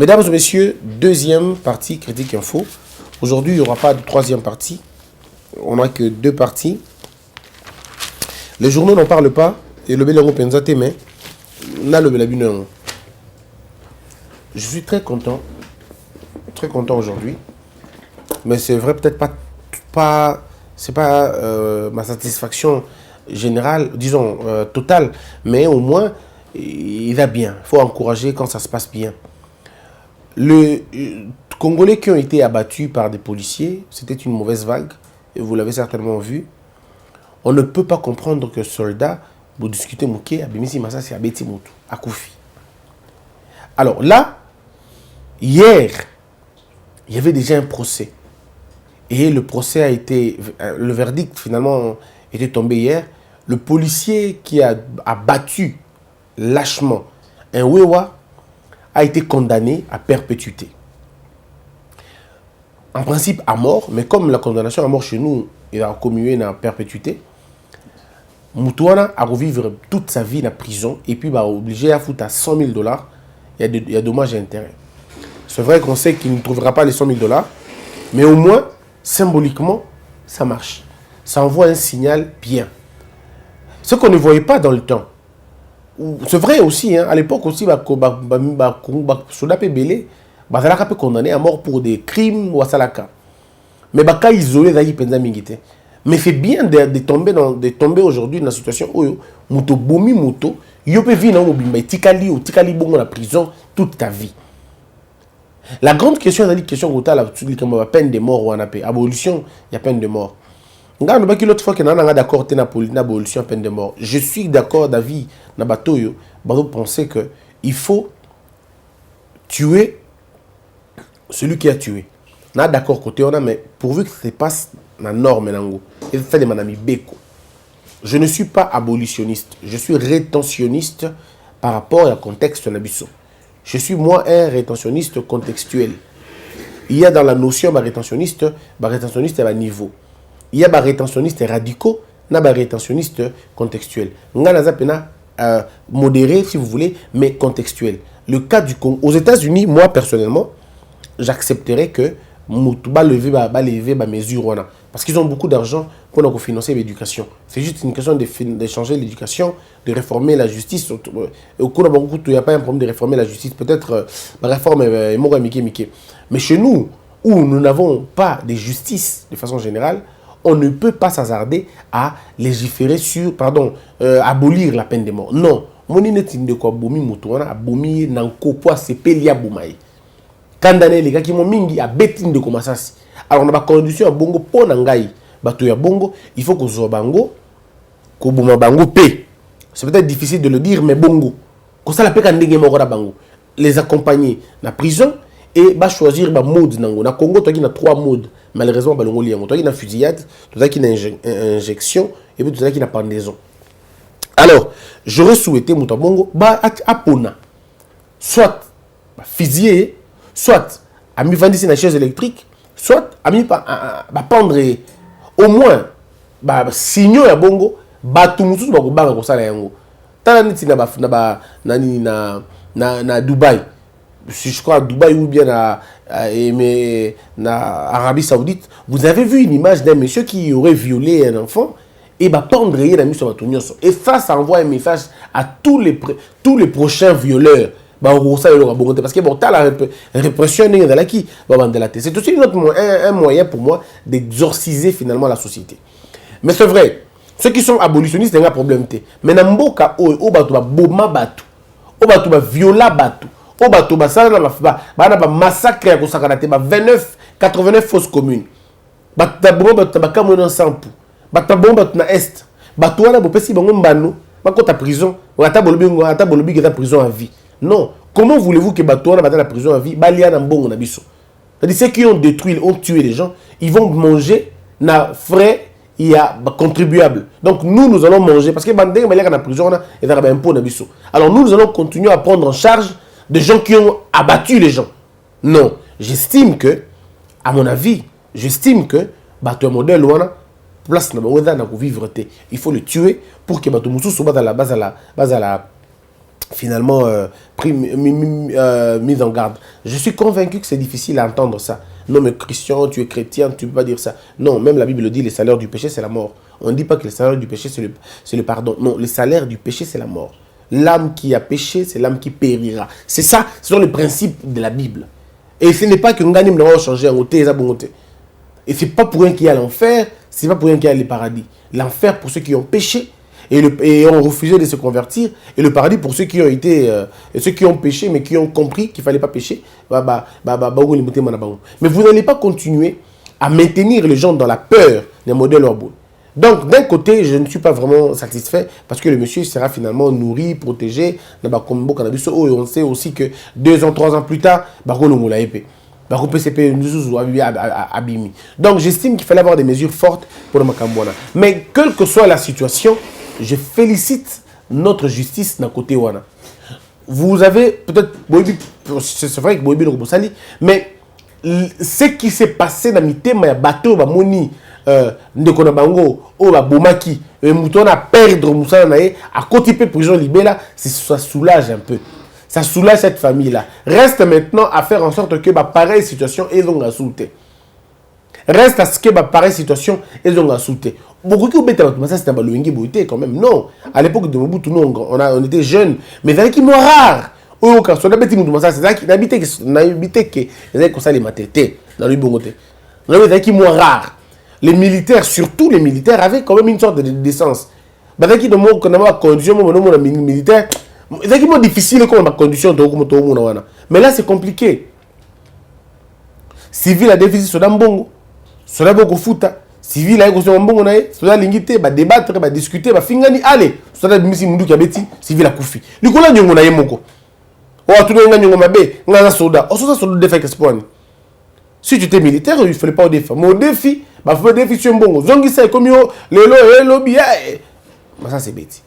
Mesdames et messieurs, deuxième partie Critique Info. Aujourd'hui, il n'y aura pas de troisième partie. On n'a que deux parties. Les journaux n'en parlent pas. Et le Béléro Penzate, mais là, le Bélabine. Je suis très content aujourd'hui. Mais c'est vrai, peut-être c'est pas ma satisfaction générale, disons, totale. Mais au moins, il va bien. Il faut encourager quand ça se passe bien. Les Congolais qui ont été abattus par des policiers, c'était une mauvaise vague, et vous l'avez certainement vu. On ne peut pas comprendre que soldats, vous discutez Mouké, Abimisi Massassi, Abeti Moutou, à Koufi. Alors là, hier, il y avait déjà un procès. Et le procès a été, le verdict finalement était tombé hier. Le policier qui a battu lâchement un Wewa a été condamné à perpétuité. En principe à mort, mais comme la condamnation à mort chez nous est commuée à perpétuité, Moutouana a revivre toute sa vie en prison et puis obligé à foutre à 100 000 $. Il y a dommages et intérêts. C'est vrai qu'on sait qu'il ne trouvera pas les 100 000 $, mais au moins, symboliquement, ça marche. Ça envoie un signal bien. Ce qu'on ne voyait pas dans le temps. C'est vrai aussi, hein, à l'époque aussi, soldats belé, bazalaka peut condamner à mort pour des crimes ou à salaka. Mais baka isolé d'ailleurs penza mingité. Mais c'est bien de tomber aujourd'hui dans la situation où muto bomi muto, yo peut vivre dans mobimba tikali bongo la prison toute ta vie. La grande question c'est la question gota la peine de mort ou en appel abolition, il y a peine de mort. L'autre fois que nous sommes d'accord avec l'abolition peine de mort, je suis d'accord d'avis na batoyo, vous pensez que il faut tuer celui qui a tué. Nous sommes d'accord côté on a, mais pourvu que ça passe la norme nango, et fait de manami beko. Je ne suis pas abolitionniste, je suis rétentionniste par rapport au contexte nabiso. Je suis moi un rétentionniste contextuel. Il y a dans la notion rétentionniste à un niveau. Il y a des rétentionnistes radicaux, il y a des rétentionnistes contextuels. Il y a des modérés, si vous voulez, mais contextuels. Le cas du Congo, aux États-Unis, moi personnellement, j'accepterais que Moutouba lever ma mesure. Parce qu'ils ont beaucoup d'argent pour financer l'éducation. C'est juste une question de changer l'éducation, de réformer la justice. Au cours de il n'y a pas un problème de réformer la justice. Peut-être la réforme est Mickey. Mais chez nous, où nous n'avons pas de justice de façon générale, on ne peut pas s'hasarder à légiférer sur, abolir la peine de mort. Non. Moni netinde ko bomi mutuana abomi nanko po sepeli ya bomaye. Kandane les gars qui m'ont mingi à betine de komasasi. Alors on a pas condition à bongo po nangai. Bato ya bongo, il faut que zo bango ko boma bango pe. C'est peut-être difficile de le dire mais bongo. Ko ça la pe kandenge moko bango. Les accompagner na prison et choisir ba mode nango. Na Congo toi qui na 3 modes. Malheureusement, il y a une fusillade, il y a une injection et puis il y a une pendaison. Alors, j'aurais souhaité Moutabongo, apona, soit fusiller, soit à mi vendre une chaise électrique, soit à mi pendre au moins signaux à bongo, tout musu ba ko banga ko sala yango. Tala niti na Dubaï. Je crois à Dubaï ou bien à Arabie Saoudite, vous avez vu une image d'un monsieur qui aurait violé un enfant et pendre et ça envoie un message à tous les prochains violeurs. Parce que la répression c'est aussi un moyen pour moi d'exorciser finalement la société. Mais c'est vrai, ceux qui sont abolitionnistes, il y a un problème. Mais dans le cas où on va violer batu, on va massacre 89 fausses communes. Prison à vie. Non. Comment voulez-vous que Batouana va la prison à vie? Ceux qui ont détruit, ont tué les gens, ils vont manger na frais il y a contribuable. Donc nous allons manger parce que Bandé est en prison et un impôt. Alors nous allons continuer à prendre en charge des gens qui ont abattu les gens. Non, j'estime que, à mon avis, Bato modèle ouana place na vivre. Il faut le tuer pour que Bato Moussou soit dans la base à finalement mise en garde. Je suis convaincu que c'est difficile à entendre ça. Non, mais Christian, tu es chrétien, tu ne peux pas dire ça. Non, même la Bible le dit, le salaire du péché, c'est la mort. On ne dit pas que le salaire du péché, c'est le pardon. Non, le salaire du péché, c'est la mort. L'âme qui a péché, c'est l'âme qui périra. C'est ça, ce sont les principes de la Bible. Et ce n'est pas que nous gagnons changer en côté, et ce n'est pas pour rien qu'il y a l'enfer, ce n'est pas pour rien qu'il y a le paradis. L'enfer pour ceux qui ont péché, et ont refusé de se convertir, et le paradis pour ceux qui ont été ceux qui ont péché mais qui ont compris qu'il ne fallait pas pécher. Mais vous n'allez pas continuer à maintenir les gens dans la peur des modèles urbains. Donc d'un côté je ne suis pas vraiment satisfait parce que le monsieur sera finalement nourri, protégé. On sait aussi que 2 ans, 3 ans plus tard, donc j'estime qu'il fallait avoir des mesures fortes pour le Makambouana. Mais quelle que soit la situation, je félicite notre justice d'un côté Wana. Vous avez peut-être, c'est vrai que Boibi Nokobosali, mais ce qui s'est passé dans Mitema, il y a bateau, Moni, Ndekona Bango, Bomaki, Mouton à perdre Moussala Naye, à côté de prison libérée, ça soulage un peu. Ça soulage cette famille-là. Reste maintenant à faire en sorte que pareille situation est donc assoutée. Reste à ce que pareille situation est donc assoutée. Beaucoup qui ont été ça c'était pas le quand même. Non. À l'époque de Mobutu, on était jeunes, mais c'est qui moi rare. Oh, quand on a bêti Mobutu, ça c'est qui n'habitait que les comme ça les matétés dans le bongoté. Non, mais qui moi rare. Les militaires, surtout les militaires, avaient quand même une sorte de décence. Bah qui de moi qu'on a condition mon militaire. C'est difficile comme la condition de mais là c'est compliqué. Civil a déficit sur Dambongo, sur la Boko Futa, civil a écouté Mbongo nae, sur la lingité, va débattre, va discuter, va fingani, allez, sur la misi mundu kabeti, civil a koufi. Likola nyongo na yemoko. O atu nga nyongo mabe, nga soda, o soda soda défi qu'espoir. Si tu étais militaire, il fallait pas au défi. Mais au défi, bah faut défi sur Mbongo. Zongi ça comme yo, le bien. Mais ça c'est bête.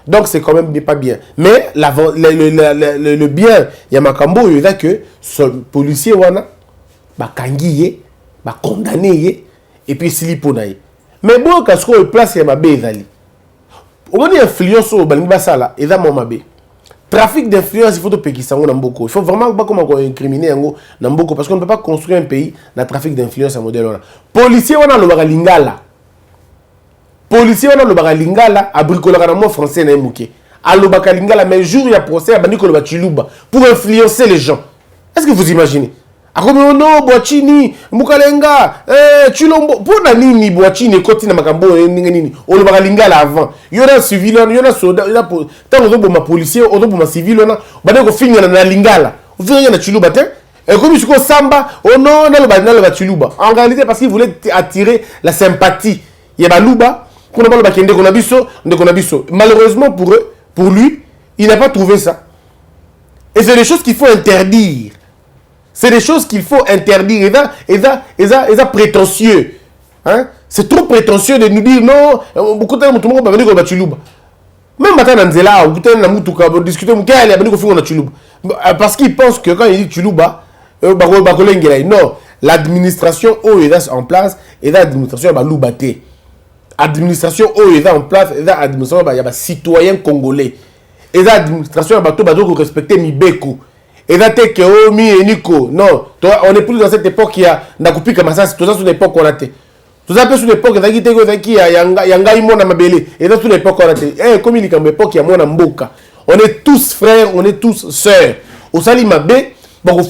Donc c'est quand même pas bien. Mais le bien, il y a Makambo, il y a que ce policier wana, bah kangiye, bah condamné, et puis siliponaye. Mais bon, quand on place, il y a ma bézali. Au moins, influence au Balibasala, et là, mon mabé. Trafic d'influence, il faut te payer ça dans beaucoup. Il faut vraiment pas comment incriminer dans beaucoup, parce qu'on ne peut pas construire un pays dans le trafic d'influence à modèle. Policier wana le lingala. Policier wana lobaka lingala abricolera na mo français na muké. Alobaka lingala mais jour il y a procès à bandiko loba chiluba pour influencer les gens. Est-ce que vous imaginez? Akomi no boachini mukalenga chilombo pour na nini boachini koti na makambo nini olobaka lingala avant. Yona civil yona soda yona tant ozo ma policier ozo ma civil yona bandiko finga na lingala. Ozo na chiluba te. Et comme je samba oh non na loba chiluba. En réalité parce qu'il voulait attirer la sympathie. Yebaluba malheureusement pour eux, pour lui, il n'a pas trouvé ça. Et c'est des choses qu'il faut interdire. C'est des choses qu'il faut interdire. Et ça prétentieux. Hein? C'est trop prétentieux de nous dire non. Beaucoup de gens tout le monde va venir au Bachilouba. Même maintenant, Nzela, on discute parce qu'il pense que quand il dit Chilouba, non, l'administration est en place et l'administration va loubater. Administration est en place, et l'administration il y a des citoyens congolais. Et l'administration doit respecter Mibeko. Et là que oh mi et Nico. Non, on n'est plus dans cette époque qui a nakupi comme ça, c'est tout ça sur l'époque on a été. Tout ça sur l'époque qui yanga imona mabele. Et là sur l'époque on a été. Eh comme il comme époque il y a mona mboka. On est tous frères, on est tous sœurs. Au sali mabé, au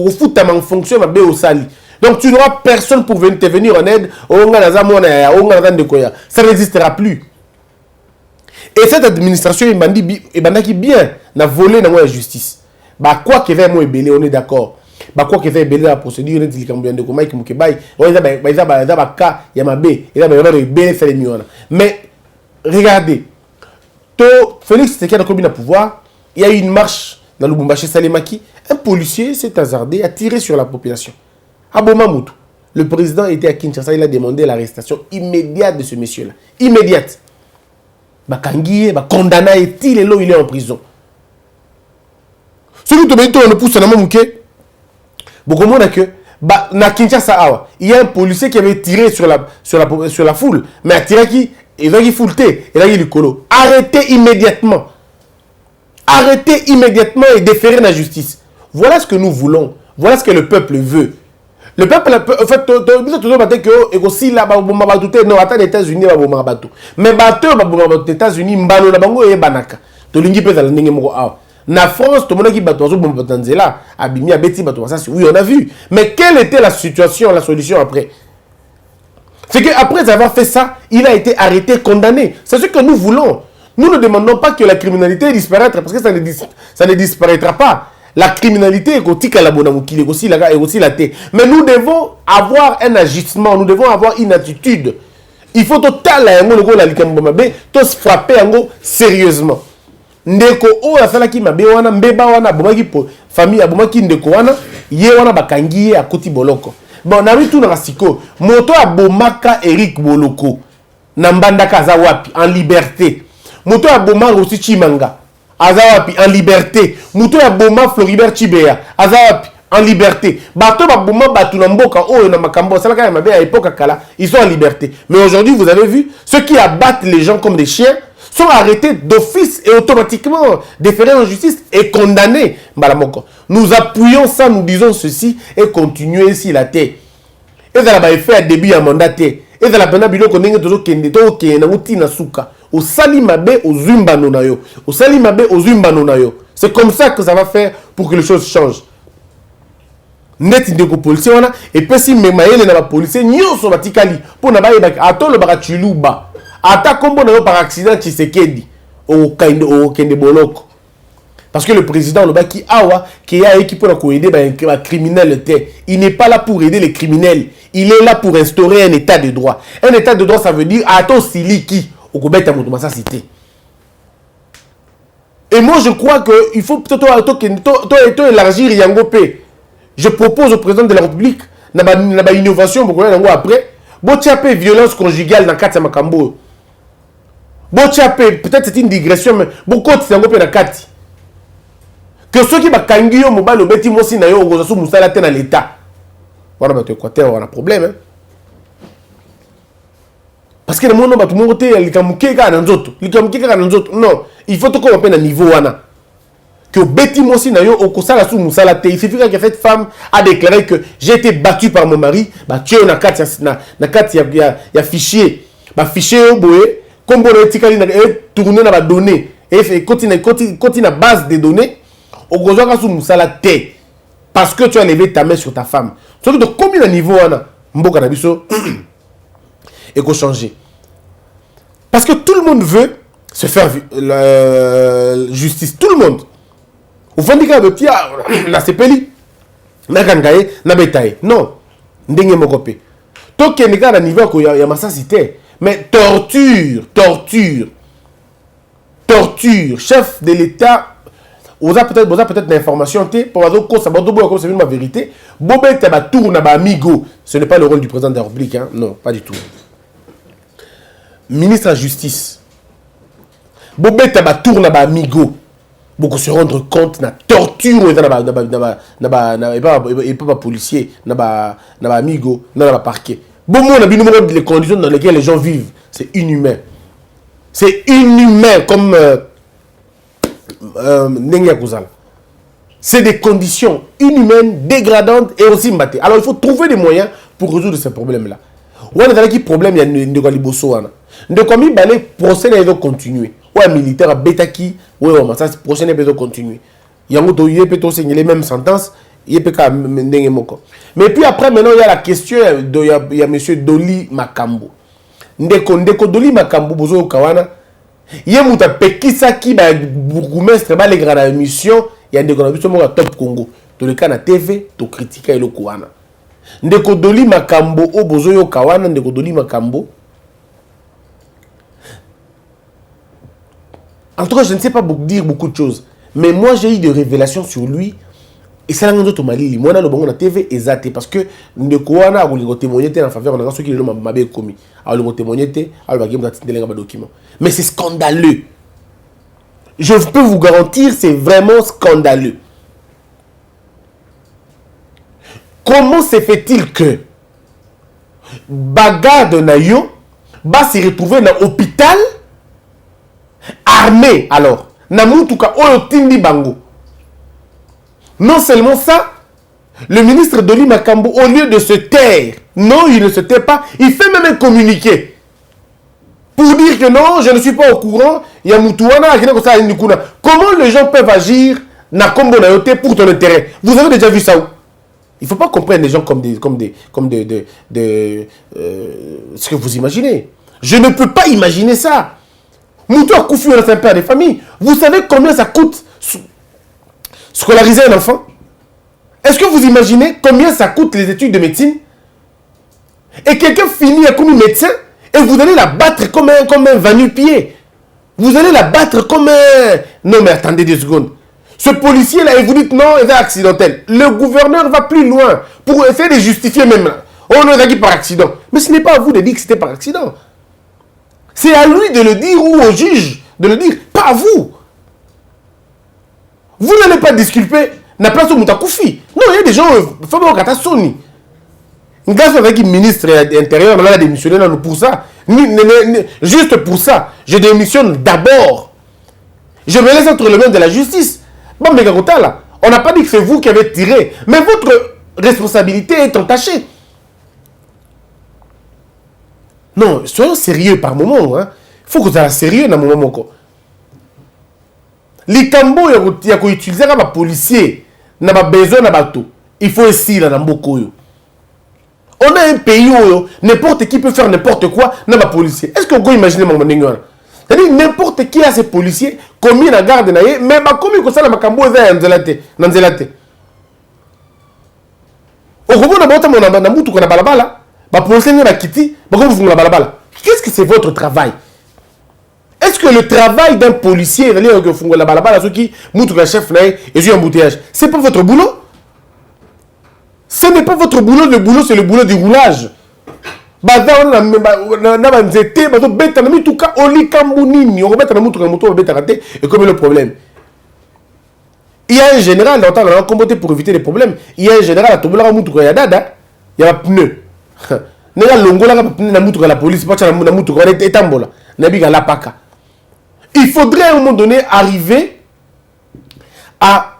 foot ta en fonction mabé au sali. Donc tu n'auras personne pour venir te venir en aide. Ça n'existera plus. Et cette administration, il bien n'a volé dans la justice. Bah quoi que va moi belé, on est d'accord. Bah quoi que va belé la procédure, il dit de comment il me bail. Mais regardez, Félix Tshisekedi a commis le pouvoir. Il y a eu une marche dans Lubumbashi Salemaki. Un policier s'est hasardé à tirer sur la population. Abomamoutou, le président était à Kinshasa, il a demandé l'arrestation immédiate de ce monsieur-là. Immédiate. Bakangiye, condamné, il est en prison. Celui qui on pousse dans mon mouké, beaucoup moins que na Kinshasa, il y a un policier qui avait tiré sur la foule, mais a tiré qui, il a foulté, il a eu le colo. Arrêtez immédiatement. arrêter immédiatement et déférer la justice. Voilà ce que nous voulons. Voilà ce que le peuple veut. Le peuple, en fait, tout le monde que aussi là, non, attends, les États-Unis, mais les États-Unis, mbalo na bango et banaka. To lingi pesa la ndenge moko awa. Na France, tout le monde qui bateau zo bomba tanzela, abimi abeti bateau ça, oui, on a vu. Mais quelle était la situation, la solution après? C'est qu'après avoir fait ça, il a été arrêté, condamné. C'est ce que nous voulons. Nous ne demandons pas que la criminalité disparaisse parce que ça ne disparaîtra pas. La criminalité est aussi la tête. Mais nous devons avoir un agissement, nous devons avoir une attitude. Il faut frapper sérieusement. Ndeko o asala ki mabe wana mbeba wana bomaki famille abomaki ndeko wana ye wana bakangi ye akoti boloko. Bon na bitu na siko moto abomaka Eric Boloko na mbandaka aza wapi en liberté. Moto abomaka aussi Chimanga aza wapi en liberté. Moto abomaka Floribert Chibea aza wapi en liberté. Bato baboma batu na mboka oyo na makambo asala ka mabe à époque kala ils sont en liberté. Mais aujourd'hui vous avez vu ceux qui abattent les gens comme des chiens sont arrêtés d'office et automatiquement déférés en justice et condamnés. Nous appuyons ça, nous disons ceci et continuons ici la terre. Et ça va faire début à mandater. Et ça va faire bilo konenge tozo kende to ke na uti na suka. Au sali mabe au zumba nonayo. Au sali mabe au zumba nonayo. C'est comme ça que ça va faire pour que les choses changent. Net ndeko policier wana et puis si memayele na ba policier nyonso batikali pour na ba atolo baka chiluba. Ata kombo na yo par accident Tshisekedi au kende boloko. Parce que le président le baki awa qui a équipe pour aider les criminels, il n'est pas là pour aider les criminels, il est là pour instaurer un état de droit. Un état de droit ça veut dire ato siliki au kobeta moto masa cité. Et moi je crois que il faut peut-être élargir yango pe. Je propose au président de la République na ba innovation beaucoup yango après. Botiapé violence conjugale dans kati makambo. Botiapé peut-être c'est une digression mais beaucoup de sango pe na kati. Que ceux qui bakangi yo mobile obeti mosi na yo ogozo musala te na l'état. Voilà ba Équateur on a problème hein. Parce que le monde ba tout monde te likamuke ka na nzoto. Likamuke ka na nzoto. Non, il faut to ko pe na niveau wana. Que beti mosi na yo okosala sou musala te. Il suffit que cette femme a déclaré que j'ai été battue par mon mari, ba tué na kati na kati ya fichier. Ba fichier boye comme on etikali na tourner na ba données et continue na base de données okozwa ka sou musala te parce que tu as levé ta main sur ta femme. Surtout de combien de niveau wana mboka na biso et ko changer. Parce que tout le monde veut se faire justice, tout le monde. Au fond du cas de tia la CPI na kangaye na betaye. Non, ndenge mokope. To keneka na niveau ko ya masasité, mais torture, chef de l'État. Vous avez peut-être l'information pour c'est ma vérité. Bobé taba tourne ba amigo. Ce n'est pas le rôle du président de la République, hein? Non, pas du tout. Ministre de la Justice. Bobé taba tourne ba amigo. Beaucoup se rendre compte na torture et pas policier, na ba amigo, na ba parquet. Bon on a bien les conditions dans lesquelles les gens vivent, c'est inhumain. C'est inhumain comme c'est des conditions inhumaines, dégradantes et aussi mbattées. Alors il faut trouver des moyens pour résoudre ces problèmes-là. On a des problèmes, il y a de quoi liboso. De quoi mi balé procès doit continuer. Ouais militaire betaki, ouais ça procès doit continuer. Il y a d'autres y peut aussi les mêmes sentences, il peut quand même moko. Mais puis après maintenant il y a la question de il y a monsieur Doli Makambo. Ndeko Doli Makambo bozo kawana. Yé muta pekisa ki ba bourgmestre ba les grandes émissions ya ndeko na biso mo top Congo to le kana TV to critiquer eloko wana ndeko Doli Makambo o bozo yo kawana ndeko Doli Makambo. En tout cas je ne sais pas dire beaucoup de choses mais moi j'ai eu des révélations sur lui et ça l'a tout mali moi na lo bongo na TV ezate parce que ndeko wana a voulu témoigner en faveur de ceux qui l'ont mabé commis a voulu témoigner a voulu ba document. Mais c'est scandaleux. Je peux vous garantir, c'est vraiment scandaleux. Comment se fait-il que bagarre de Nayo va se retrouver dans l'hôpital armé alors Namutuka oyo tindi bango. Non seulement ça, le ministre Doli Makambo, au lieu de se taire, non, il ne se tait pas, il fait même un communiqué pour dire que non, je ne suis pas au courant, il y a Moutouana, comment les gens peuvent agir na Kombo na yote pour ton intérêt. Vous avez déjà vu ça où? Il ne faut pas comprendre les gens comme ce que vous imaginez. Je ne peux pas imaginer ça. Moutou a Koufi, c'est un père de famille. Vous savez combien ça coûte scolariser un enfant? Est-ce que vous imaginez combien ça coûte les études de médecine? Et quelqu'un finit comme un médecin et vous allez la battre comme un va-nu-pied. Vous allez la battre comme un... Non mais attendez 2 secondes. Ce policier-là, et vous dites non, il est accidentel. Le gouverneur va plus loin pour essayer de justifier même. Oh non, il a dit par accident. Mais ce n'est pas à vous de dire que c'était par accident. C'est à lui de le dire ou au juge de le dire, pas à vous. Vous n'allez pas disculper la place où Moutakoufi. Non, il y a des gens, il faut pas que Sony. Grâce avec le ministre de l'Intérieur, on a démissionné pour ça. Juste pour ça, je démissionne d'abord. Je me laisse entre les mains de la justice. Bon, mais là, on n'a pas dit que c'est vous qui avez tiré, mais votre responsabilité est entachée. Non, soyons sérieux par moment. Il faut que vous soyez sérieux dans le moment. Les cambos, il y a utiliser les policiers, il y a besoin de bateau. Il faut essayer dans le on a un pays où n'importe qui peut faire n'importe quoi dans les policiers. Est-ce que vous imaginez mon moment? C'est-à-dire n'importe qui a ses policiers commis la garde naie, mais commis comme ça la macambo est nanzelate. Au moment où on a mutu qu'on a balabala, les policiers n'ont pas quitté, pourquoi vous faites la balabala? Qu'est-ce que c'est votre travail? Est-ce que le travail d'un policier, que vous faites la balabala, ceux qui mutu le chef naie et jouent un embouteillage, c'est pas votre boulot? Ce n'est pas votre boulot, le boulot c'est le boulot du roulage. Et comme le problème. Il y a un général, on a combattu pour éviter les problèmes. Il y a un général, il y a un pneu. Il faudrait à un moment donné arriver à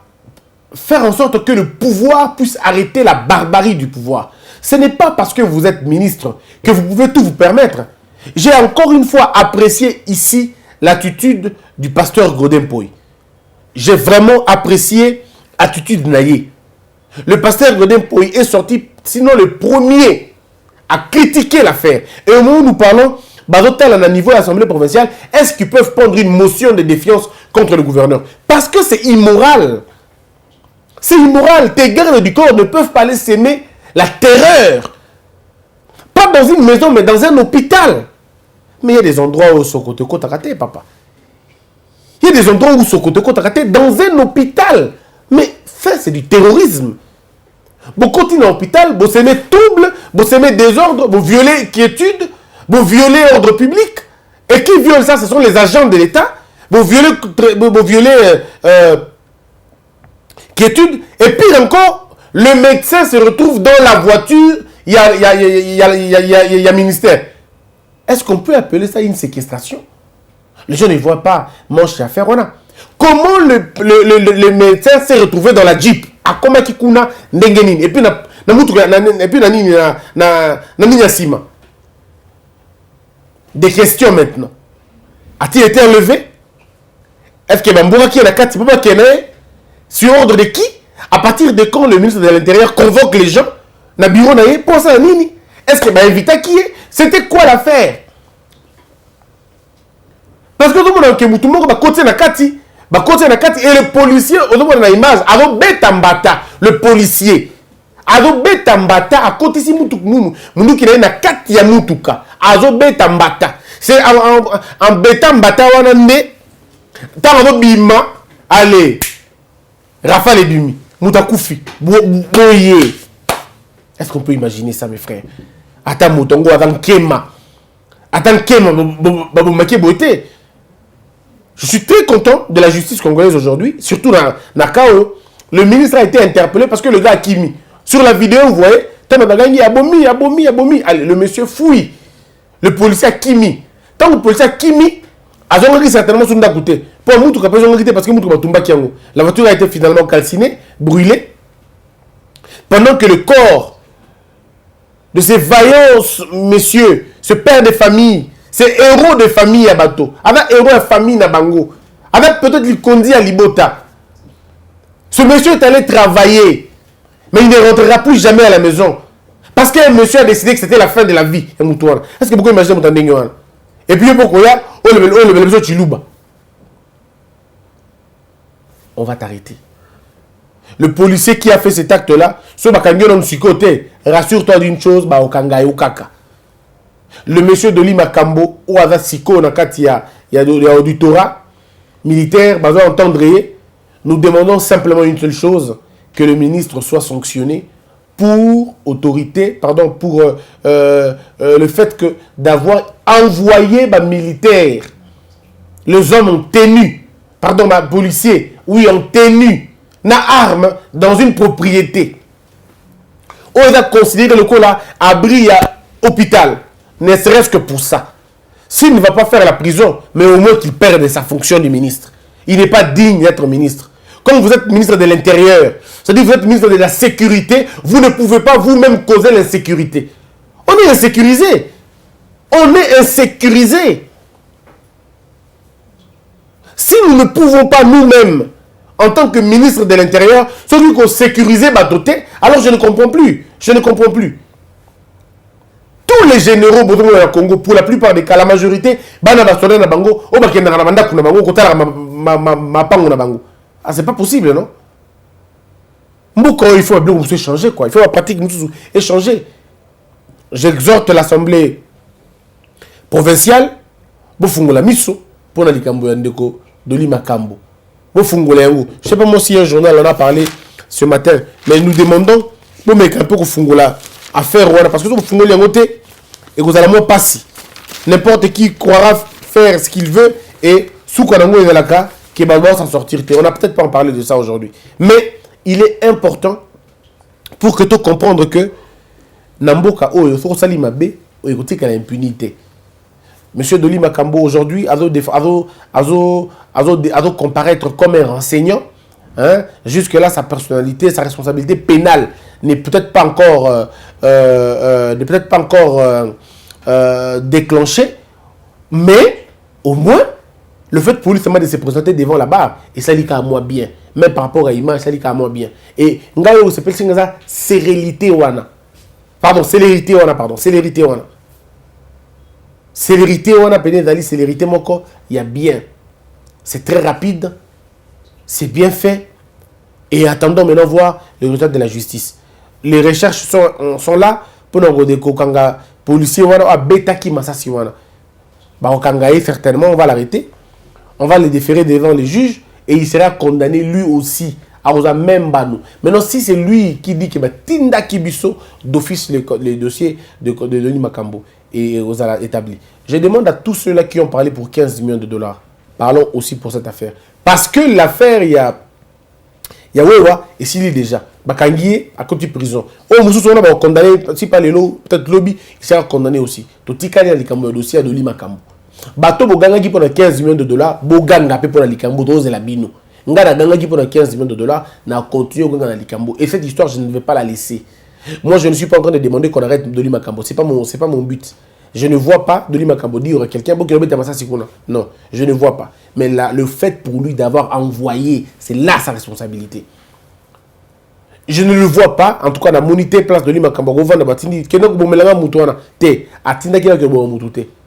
faire en sorte que le pouvoir puisse arrêter la barbarie du pouvoir. Ce n'est pas parce que vous êtes ministre que vous pouvez tout vous permettre. J'ai encore une fois apprécié ici l'attitude du pasteur Godempoy. J'ai vraiment apprécié l'attitude de Naye. Le pasteur Godempoy est sorti, sinon le premier, à critiquer l'affaire. Et au moment où nous parlons, à niveau de l'Assemblée provinciale, est-ce qu'ils peuvent prendre une motion de défiance contre le gouverneur? Parce que c'est immoral. C'est immoral. Tes gardes du corps ne peuvent pas laisser s'aimer la terreur. Pas dans une maison, mais dans un hôpital. Mais il y a des endroits où Sokotoko t'a raté, papa. Il y a des endroits où Sokotoko t'a raté dans un hôpital. Mais ça, c'est du terrorisme. Vous continuez à l'hôpital, vous s'aimez trouble, vous s'aimez désordre, vous violez quiétude, vous violez ordre public. Et qui viole ça? Ce sont les agents de l'État. Vous violez quiétude. Et pire encore, le médecin se retrouve dans la voiture, il y a ministère. Est-ce qu'on peut appeler ça une séquestration? Les gens ne voient pas manche à faire. Comment le médecin s'est retrouvé dans la Jeep? À comment Kikuna Ndengenin? Et puis, des questions maintenant. A-t-il été enlevé? Est-ce que Bamboura qui est la carte sur ordre de qui? À partir de quand le ministre de l'Intérieur convoque les gens? Na bureau naïe pour ça nini? Est-ce que invité qui est? C'était quoi l'affaire? Parce que tout le monde va côté na kati, et le policier au niveau de l'image, ado betambata, le policier, ado betambata à côté si mutu qui est na kati ya mutuka, ado betambata, c'est en betambata wana ne, tant bima, allez, Rafale Bimi, Moutakoufi, Boye. Est-ce qu'on peut imaginer ça, mes frères? Attends, Moutongo, attends, Kema. Attends, Kema, Baboumaké Boité. Je suis très content de la justice congolaise aujourd'hui, surtout dans Nakao. Le ministre a été interpellé parce que le gars a Kimi. Sur la vidéo, vous voyez, abomi. Allez, le monsieur fouille. Le policier a Kimi. Tant que le policier a Kimi, a certainement son d'un côté. Pour Moutou, parce que Moutou Matumba Kiango. La voiture a été finalement calcinée, brûlée. Pendant que le corps de ces vaillants messieurs, ce père de famille, ces héros de famille à bateau, avec héros de famille à Bango, avec peut-être le Kondi à Libota. Ce monsieur est allé travailler, mais il ne rentrera plus jamais à la maison. Parce qu'un monsieur a décidé que c'était la fin de la vie. Est-ce que beaucoup imaginent mon tending? Et puis, on va t'arrêter. Le policier qui a fait cet acte-là, ce Bakangion homme psychoté, rassure-toi d'une chose, bah, Okanga et Okaka. Le monsieur de Lima Kambo, ou Ada Siko, il y a du Torah militaire, bah, entendre, nous demandons simplement une seule chose, que le ministre soit sanctionné pour autorité, pardon, pour le fait que d'avoir envoyé bah, militaire, les hommes ont tenu, pardon, bah, policiers, oui, ont tenu na arme dans une propriété. On a considéré le coup là, abri à hôpital, ne serait-ce que pour ça. S'il ne va pas faire la prison, mais au moins qu'il perde sa fonction de ministre. Il n'est pas digne d'être ministre. Comme vous êtes ministre de l'Intérieur, c'est-à-dire que vous êtes ministre de la Sécurité, vous ne pouvez pas vous-même causer l'insécurité. On est insécurisé. On est insécurisé. Si nous ne pouvons pas nous-mêmes, en tant que ministre de l'Intérieur, celui qu'on sécurisait, doté, alors je ne comprends plus. Je ne comprends plus. Tous les généraux au Congo, pour la plupart des cas, la majorité, ah, c'est pas possible, non? Il faut échanger, quoi. Il faut pratiquer échanger. J'exhorte l'Assemblée provinciale pour faire la mission pour la Likambo Yandeko de Lima Kambo. Je ne sais pas moi si un journal en a parlé ce matin, mais nous demandons pour mettre un peu à faire parce que vous et vous allez passer. N'importe qui croira faire ce qu'il veut et sous Kanango et Zalaka qui va s'en sortir. On n'a peut-être pas en parler de ça aujourd'hui, mais il est important pour que tu comprennes que Namboka il faut que Mabe écoutez qu'il y a l'impunité. Monsieur Doli Makambo aujourd'hui a comparaître comme un renseignant. Hein? Jusque-là, sa personnalité, sa responsabilité pénale n'est peut-être pas encore, déclenchée. Mais au moins, le fait pour lui de se présenter devant la barre, et ça dit à moi bien. Même par rapport à Ima, ça dit à moi bien. Et Ngayo s'appelle sérénité wana. Pardon, célérité wana, pardon, célérité wana. Célérité, on a péné d'aller célérité, mon corps, il y a bien. C'est très rapide, c'est bien fait. Et attendons maintenant voir le résultat de la justice. Les recherches sont là pour nous dire que les policiers ont bêta qui massacre. Certainement, on va l'arrêter. On va le déférer devant les juges et il sera condamné lui aussi. Même banou. Maintenant, si c'est lui qui dit que Tinda Kibiso d'office les dossiers de Denis Makambo et aux établis. Je demande à tous ceux-là qui ont parlé pour 15 millions de dollars, parlons aussi pour cette affaire. Parce que l'affaire, il y a Wewa et s'il est déjà. Bakangié à côté de prison. Oh, Moussou, on va condamné, si pas les lots, peut-être lobby, il sera condamné aussi. Totikali a le dossier de Denis Makambo. Bato Boganga qui pour 15 millions de dollars, Boganga pour la Likambo, dose la bino. Ngara Ganga qui pour 15 millions de dollars, n'a continué à Likambo. Et cette histoire, je ne vais pas la laisser. Moi, je ne suis pas en train de demander qu'on arrête Denis Makambo. Ce n'est pas mon but. Je ne vois pas Denis Makambo dire quelqu'un qui non, je ne vois pas. Mais là, le fait pour lui d'avoir envoyé, c'est là sa responsabilité. Je ne le vois pas, en tout cas, dans la monité place de Denis Makambo.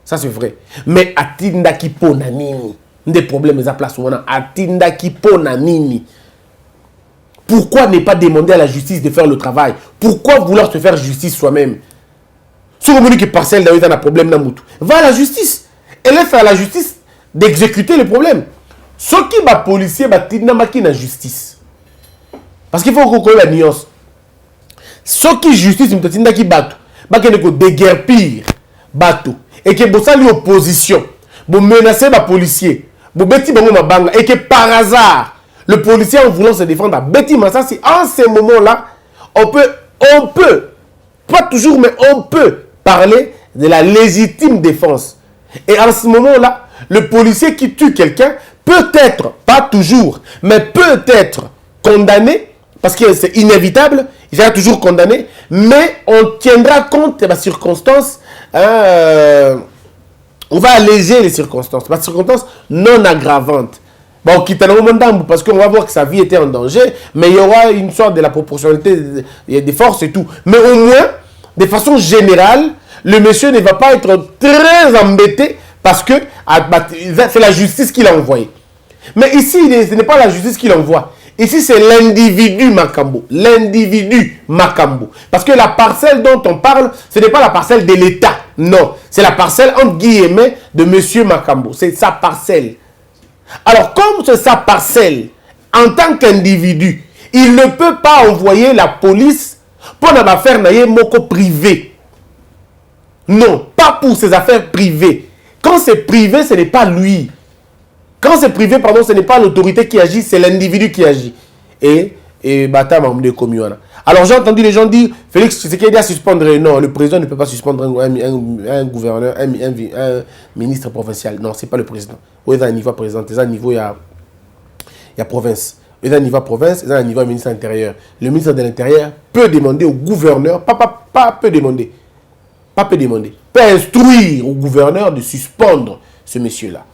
Ça, c'est vrai. Mais Atinda qui pona nini. Des problèmes à place où on a Atinda qui pona nini. Pourquoi ne pas demander à la justice de faire le travail? Pourquoi vouloir se faire justice soi-même? Si vous voulez que parcelle d'ailleurs un problème dans Moutou, va à la justice. Et laisse à la justice d'exécuter le problème. Ce qui va policier, va tinamaki la justice. Parce qu'il faut qu'on connaisse la nuance. Ce qui justice, c'est que bateau, va que déguerpir bateau et que vous avez opposition, vous menacez les policiers, vous mettez banga et que par hasard le policier en voulant se défendre a Betty Massassi, en ce moment-là, on peut, pas toujours, mais on peut parler de la légitime défense. Et en ce moment-là, le policier qui tue quelqu'un peut-être, pas toujours, mais peut-être condamné, parce que c'est inévitable, il sera toujours condamné, mais on tiendra compte des circonstances, on va alléger les circonstances, les circonstances non aggravantes. Bon, quitte à parce qu'on va voir que sa vie était en danger, mais il y aura une sorte de la proportionnalité des forces et tout. Mais au moins, de façon générale, le monsieur ne va pas être très embêté parce que c'est la justice qui l'a envoyé. Mais ici, ce n'est pas la justice qui l'envoie. Ici, c'est l'individu Makambo. L'individu Makambo. Parce que la parcelle dont on parle, ce n'est pas la parcelle de l'État. Non. C'est la parcelle, entre guillemets, de monsieur Makambo. C'est sa parcelle. Alors, comme c'est sa parcelle, en tant qu'individu, il ne peut pas envoyer la police pour une affaire moko privée. Non, pas pour ses affaires privées. Quand c'est privé, ce n'est pas lui. Quand c'est privé, pardon, ce n'est pas l'autorité qui agit, c'est l'individu qui agit. Et alors j'ai entendu les gens dire, Félix Tshisekedi a suspendre. Non, le président ne peut pas suspendre un gouverneur, un ministre provincial. Non, ce n'est pas le président. Il y a un niveau président, il y a un niveau, il y a province. Il y a un niveau province, il y a un niveau ministre intérieur. Le ministre de l'Intérieur peut demander au gouverneur, pas peut demander, peut instruire au gouverneur de suspendre ce monsieur-là.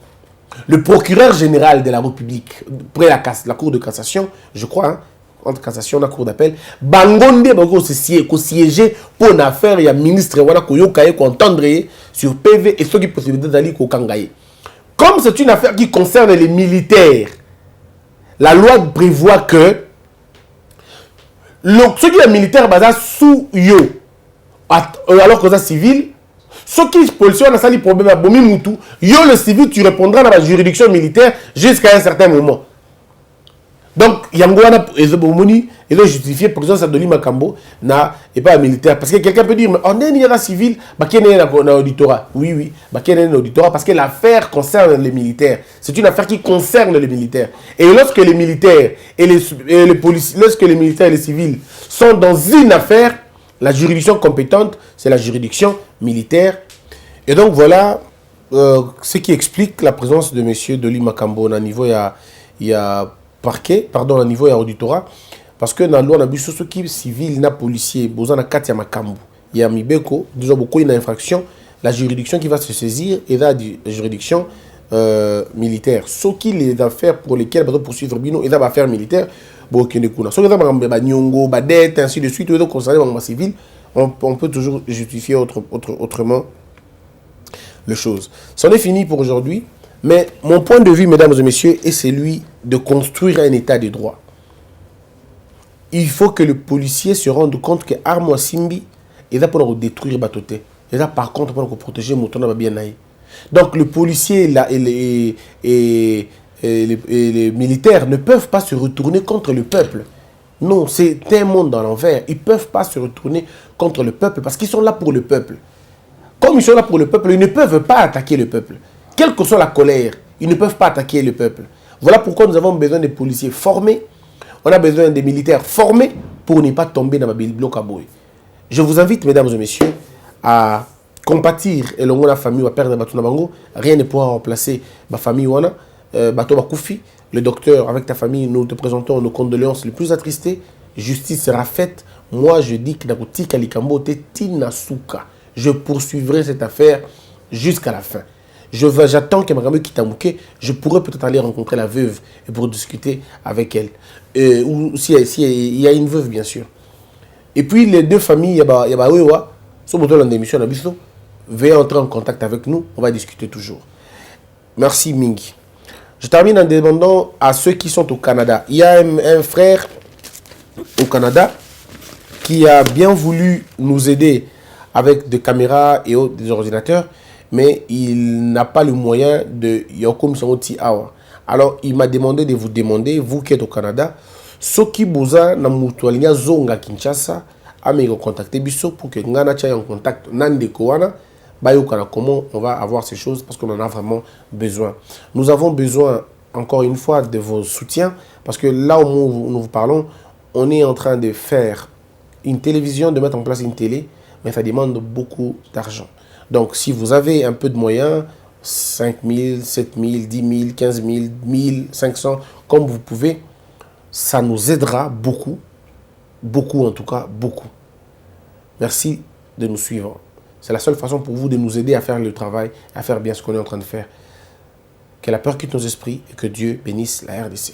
Le procureur général de la République, près la Cour de cassation, je crois, hein, entre cassation et la Cour d'appel, Bangonde ko siéger pour une affaire, il y a ministre wala ko yokaye ko entendre sur PV et ce qui possibilité d'aller ko kangaye. Comme c'est une affaire qui concerne les militaires, la loi prévoit que ceux qui sont militaires basés sous yo, alors que c'est civil, ceux qui policiers ont un problème à Bomi Moutou, yo le civil, tu répondras dans la juridiction militaire jusqu'à un certain moment. Donc, Yangouana ils ont justifié pour ça de Makambo et pas militaire. Parce que quelqu'un peut dire, on est un civil, il y a un auditorat. Oui, il y a un auditorat parce que l'affaire concerne les militaires. C'est une affaire qui concerne les militaires. Et lorsque les militaires et les policiers, lorsque les militaires et les civils sont dans une affaire, la juridiction compétente, c'est la juridiction militaire. Et donc voilà ce qui explique la présence de M. Doli Makambo. Au niveau, il y a parquet, pardon, au niveau, il y a auditorat. Parce que dans la loi, on a vu ceux qui civil, na policier, besoin de Katia Makambo. Il y a Mibeko, disons beaucoup, il y a une infraction. La juridiction qui va se saisir est la juridiction militaire. Ceux qui les affaires pour lesquelles ils poursuivre Bino, et affaires militaires, ceux qui ont des dettes, ainsi de suite, civil, on peut toujours justifier autrement les choses. C'en est fini pour aujourd'hui. Mais mon point de vue, mesdames et messieurs, est celui de construire un état de droit. Il faut que le policier se rende compte que Armo Simbi est là pour détruire Batoté. Et là, par contre, pour protéger Moutona Babianaï. Donc, le policier et les militaires ne peuvent pas se retourner contre le peuple. Non, c'est un monde dans l'envers. Ils ne peuvent pas se retourner contre le peuple parce qu'ils sont là pour le peuple. Comme ils sont là pour le peuple, ils ne peuvent pas attaquer le peuple. Quelle que soit la colère, ils ne peuvent pas attaquer le peuple. Voilà pourquoi nous avons besoin de policiers formés. On a besoin des militaires formés pour ne pas tomber dans ma bloc à boy. Je vous invite, mesdames et messieurs, à compatir et la famille va perdre Batuna Bango. Rien ne pourra remplacer ma famille Wana, Bato Bakoufi. Le docteur, avec ta famille, nous te présentons nos condoléances les plus attristées. Justice sera faite. Moi, je dis que Nakoti Kalikambo te Tinasuka. Je poursuivrai cette affaire jusqu'à la fin. J'attends que Magambo Kitamouke, je pourrais peut-être aller rencontrer la veuve et pour discuter avec elle. Ou si il y a une veuve, bien sûr. Et puis les deux familles, il y a Wewa, sur le d'émission d'Abisso, veuillez entrer en contact avec nous, on va discuter toujours. Merci Mingi. Je termine en demandant à ceux qui sont au Canada. Il y a un frère au Canada qui a bien voulu nous aider avec des caméras et des ordinateurs, mais il n'a pas le moyen de Yokum Samoti Awa. Alors, il m'a demandé de vous demander, vous qui êtes au Canada, ce qui boza na mutualinya zonga Kinshasa, à me contacter biso pour que ngana tcha en contact nande koana, comment on va avoir ces choses parce qu'on en a vraiment besoin. Nous avons besoin, encore une fois, de vos soutiens parce que là où nous vous parlons, on est en train de faire une télévision, de mettre en place une télé, mais ça demande beaucoup d'argent. Donc, si vous avez un peu de moyens, 5 000, 7 000, 10 000, 15 000, 1000, 500, comme vous pouvez. Ça nous aidera beaucoup. Beaucoup en tout cas, beaucoup. Merci de nous suivre. C'est la seule façon pour vous de nous aider à faire le travail, à faire bien ce qu'on est en train de faire. Que la peur quitte nos esprits et que Dieu bénisse la RDC.